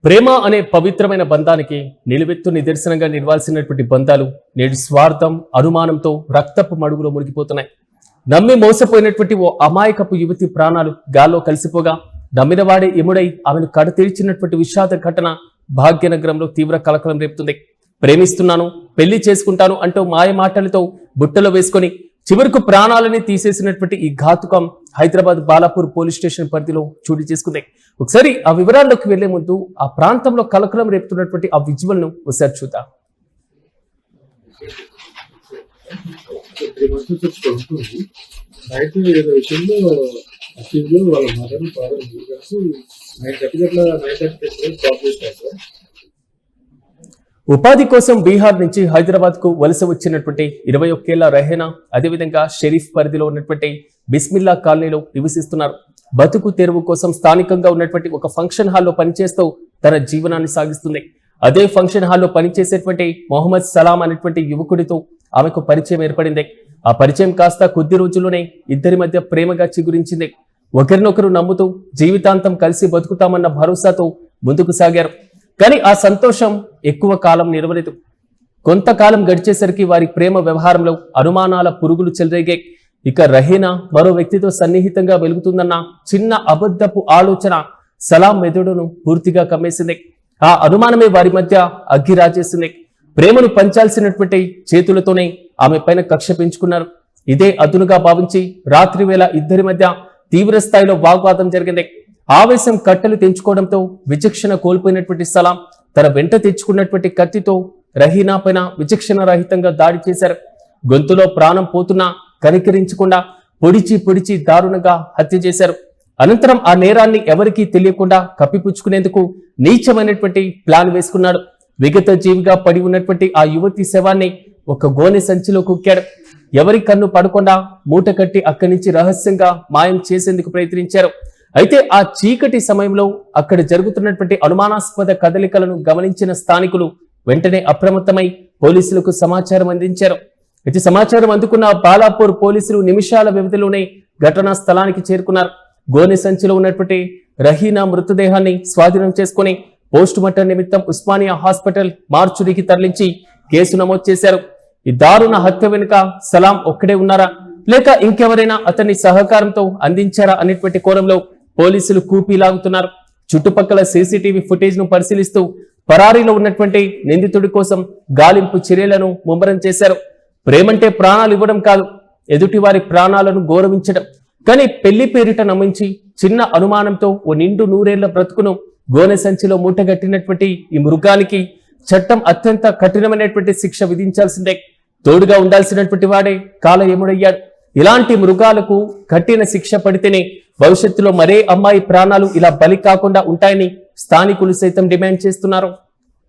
ప్రేమ అనే పవిత్రమైన బంధానికి నిలువెత్తు నిదర్శనంగా నిలవాల్సినటువంటి బంధాలు నేడు స్వార్థం అనుమానంతో రక్తపు మడుగులో మునిగిపోతున్నాయి. నమ్మి మోసపోయినటువంటి ఓ అమాయకపు యువతి ప్రాణాలు గాల్లో కలిసిపోగా నమ్మినవాడే ఎముడై ఆమెను కడతీర్చినటువంటి విషాద ఘటన భాగ్యనగరంలో తీవ్ర కలకలం రేపుతుంది. ప్రేమిస్తున్నాను, పెళ్లి చేసుకుంటాను అంటూ మాయ మాటలతో బుట్టలో వేసుకొని చివరకు ప్రాణాలని తీసేసినటువంటి ఈ ఘాతుకం హైదరాబాద్ బాలాపూర్ పోలీస్ స్టేషన్ పరిధిలో చోటు చేసుకుంది. ఒకసారి ఆ వివరాల్లోకి వెళ్లే ముందు ఆ ప్రాంతంలో కలకలం రేపుతున్నటువంటి ఆ విజువల్ ను ఒకసారి చూద్దాం. ఉపాధి కోసం బీహార్ నుంచి హైదరాబాద్ కు వలస వచ్చినటువంటి 21 ఏళ్ల రెహనా అదేవిధంగా షరీఫ్ పరిధిలో ఉన్నటువంటి బిస్మిల్లా కాలనీలో నివసిస్తున్నారు. బతుకు తెరువు కోసం స్థానికంగా ఉన్నటువంటి ఒక ఫంక్షన్ హాల్లో పనిచేస్తూ తన జీవనాన్ని సాగిస్తుంది. అదే ఫంక్షన్ హాల్లో పనిచేసేటువంటి మొహమ్మద్ సలాం అనేటువంటి యువకుడితో ఆమెకు పరిచయం ఏర్పడింది. ఆ పరిచయం కాస్త కొద్ది రోజుల్లోనే ఇద్దరి మధ్య ప్రేమగా చిగురించింది. ఒకరినొకరు నమ్ముతూ జీవితాంతం కలిసి బతుకుతామన్న భరోసాతో ముందుకు సాగారు. కానీ ఆ సంతోషం ఎక్కువ కాలం నిలవలేదు. కొంతకాలం గడిచేసరికి వారి ప్రేమ వ్యవహారంలో అనుమానాల పురుగులు చెలరేగాయి. ఇక రహీనా మరో వ్యక్తితో సన్నిహితంగా వెలుగుతుందన్న చిన్న అబద్ధపు ఆలోచన సలాం మెదడును పూర్తిగా కమ్మేసింది. ఆ అనుమానమే వారి మధ్య అగ్గి రాజేసింది. ప్రేమను పంచాల్సినటువంటి చేతులతోనే ఆమె పైన కక్ష పెంచుకున్నారు. ఇదే అదునుగా భావించి రాత్రి వేళ ఇద్దరి మధ్య తీవ్ర స్థాయిలో వాగ్వాదం జరిగింది. ఆవేశం కట్టెలు తెంచుకోవడంతో విచక్షణ కోల్పోయినటువంటి సలాం తన వెంట తెచ్చుకున్నటువంటి కత్తితో రహీనా పైన విచక్షణ రహితంగా దాడి చేశారు. గొంతులో ప్రాణం పోతున్నా కనికరించకుండా పొడిచి దారుణంగా హత్య చేశారు. అనంతరం ఆ నేరాన్ని ఎవరికీ తెలియకుండా కప్పిపుచ్చుకునేందుకు నీచమైనటువంటి ప్లాన్ వేసుకున్నాడు. విగత జీవిగా పడి ఉన్నటువంటి ఆ యువతి శవాన్ని ఒక గోనె సంచిలో కుక్కాడు. ఎవరి కన్ను పడకుండా మూట కట్టి అక్కడి నుంచి రహస్యంగా మాయం చేసేందుకు ప్రయత్నించారు. అయితే ఆ చీకటి సమయంలో అక్కడ జరుగుతున్నటువంటి అనుమానాస్పద కదలికలను గమనించిన స్థానికులు వెంటనే అప్రమత్తమై పోలీసులకు సమాచారం అందించారు. అయితే సమాచారం అందుకున్న బాలాపూర్ పోలీసులు నిమిషాల వ్యవధిలోనే ఘటనా స్థలానికి చేరుకున్నారు. గోనె సంచిలో ఉన్నటువంటి రహీనా మృతదేహాన్ని స్వాధీనం చేసుకుని పోస్ట్ మార్టం నిమిత్తం ఉస్మానియా హాస్పిటల్ మార్చురీకి తరలించి కేసు నమోదు చేశారు. ఈ దారుణ హత్య వెనుక సలాం ఒక్కడే ఉన్నారా లేక ఇంకెవరైనా అతన్ని సహకారంతో అందించారా అనేటువంటి కోణంలో పోలీసులు కూపీలాగుతున్నారు. చుట్టుపక్కల సీసీటీవీ ఫుటేజ్ ను పరిశీలిస్తూ పరారీలో ఉన్నటువంటి నిందితుడి కోసం గాలింపు చర్యలను ముమ్మరం చేశారు. ప్రేమంటే ప్రాణాలు ఇవ్వడం కాదు, ఎదుటి వారి ప్రాణాలను గౌరవించడం. కానీ పెళ్లి పేరిట నమ్మించి చిన్న అనుమానంతో ఓ నిండు నూరేళ్ల బ్రతుకును గోనె సంచిలో మూటగట్టినటువంటి ఈ మృగానికి చట్టం అత్యంత కఠినమైనటువంటి శిక్ష విధించాల్సిందే. తోడుగా ఉండాల్సినటువంటి వాడే కాలయముడయ్యాడు. ఇలాంటి మృగాలకు కఠిన శిక్ష పడితేనే భవిష్యత్తులో మరే అమ్మాయి ప్రాణాలు ఇలా బలి కాకుండా ఉంటాయని స్థానికులు సైతం డిమాండ్ చేస్తున్నారు.